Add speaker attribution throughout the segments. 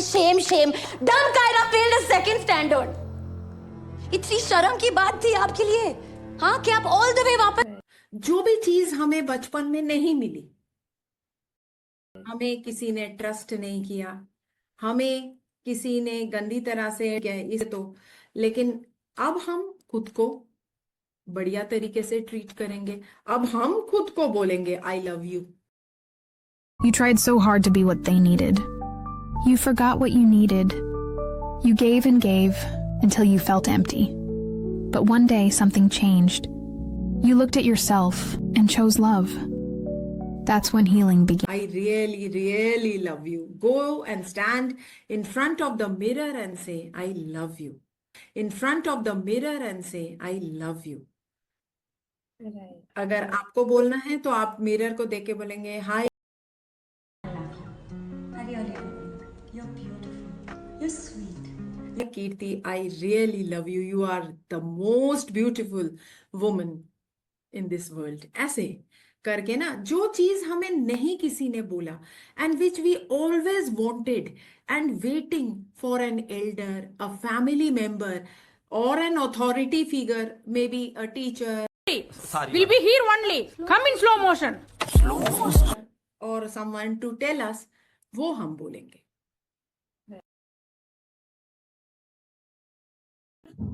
Speaker 1: Shem shame, dumb Kiara failed the second standard. इतनी शर्म की बात थी आपके लिए, हाँ, कि आप ऑल द वे वापस।
Speaker 2: जो भी चीज हमें बचपन में नहीं मिली, हमें किसी ने ट्रस्ट नहीं किया, हमें किसी ने गंदी तरह से क्या इसे तो, लेकिन अब हम खुद को बढ़िया तरीके से ट्रीट करेंगे। अब हम खुद को बोलेंगे I love you.
Speaker 3: You tried so hard to be what they needed. You forgot what you needed. You gave and gave until you felt empty. But one day something changed. You looked at yourself and chose love. That's when healing began.
Speaker 2: I really, really love you. Go and stand in front of the mirror and say, I love you. In front of the mirror and say, I love you. अगर आपको बोलना है तो आप mirror को देख के बोलेंगे hi
Speaker 1: You're beautiful, you're sweet.
Speaker 2: Kirti, I really love you, you are the most beautiful woman in this world. ऐसे करके ना, जो चीज हमें नहीं किसी ने बोला and which we always wanted and waiting for an elder, a family member और an authority figure, may be a teacher,
Speaker 4: will be here only. Come in slow motion.
Speaker 2: और समवन टू टेल अस, वो हम बोलेंगे।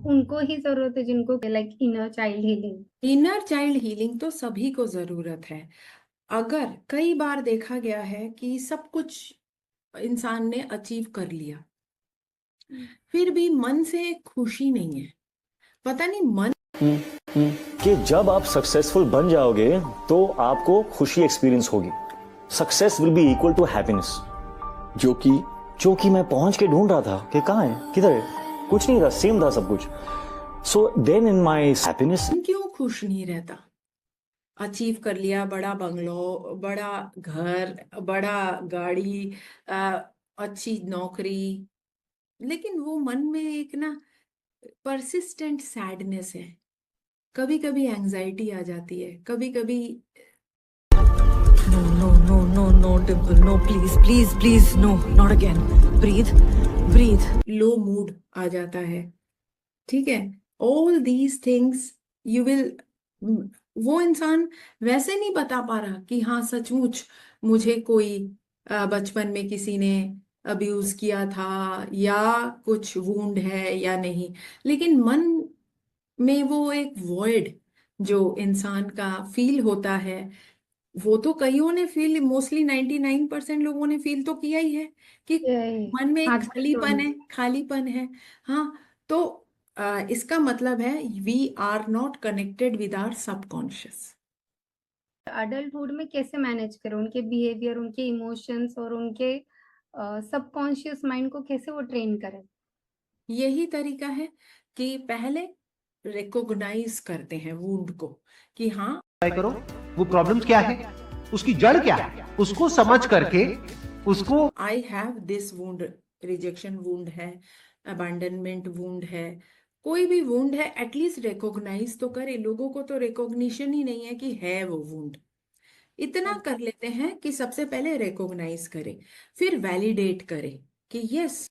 Speaker 5: उनको ही जरूरत है जिनको like inner child healing.
Speaker 2: Inner child healing तो सभी को जरूरत है। अगर कई बार देखा गया है कि सब कुछ इंसान ने अचीव कर लिया, फिर भी मन से खुशी नहीं है। पता नहीं मन
Speaker 6: कि जब आप सक्सेसफुल बन जाओगे तो आपको खुशी एक्सपीरियंस होगी। Success will be equal to happiness, जो कि मैं पहुंच के ढूंढ रहा था कि कहाँ है, किधर है, कुछ नहीं था, सेम था सब कुछ। So then in my happiness,
Speaker 2: क्यों खुश नहीं रहता? अचीव कर लिया, बड़ा बंगलो, बड़ा घर, बड़ा गाड़ी, अच्छी नौकरी, लेकिन वो मन में एक ना परसिस्टेंट सैडनेस है। कभी कभी एंजाइटी आ जाती है, कभी कभी
Speaker 1: No, Dimple, no, please, no, not again. Breathe.
Speaker 2: Low mood आ जाता है। ठीक है, all these things you will, वो इंसान वैसे नहीं बता पा रहा कि हाँ सचमुच मुझे कोई बचपन में किसी ने अब्यूज किया था या कुछ वुंड है या नहीं, लेकिन मन में वो एक वॉइड जो इंसान का फील होता है, वो तो कईयों ने फील, मोस्टली 99% लोगों ने फील तो किया ही है कि मन में एक खालीपन है। हाँ, तो इसका मतलब है we are not connected with our subconscious.
Speaker 5: Adulthood में कैसे मैनेज करें उनके बिहेवियर, उनके इमोशंस और उनके सबकॉन्शियस माइंड को कैसे वो ट्रेन करें?
Speaker 2: यही तरीका है कि पहले रिकॉग्नाइज करते हैं वुंड को कि हाँ,
Speaker 7: ट्राई करो वो प्रॉब्लम क्या है, उसकी जड़ क्या है, उसको समझ करके उसको
Speaker 2: I have this wound, rejection wound है, अबैंडनमेंट वुंड है, कोई भी वुंड है, एटलीस्ट रिकॉग्नाइज तो करे। लोगों को तो रिकॉग्निशन ही नहीं है कि है वो वुंड। इतना कर लेते हैं कि सबसे पहले रिकॉग्नाइज करें, फिर वैलिडेट करें कि यस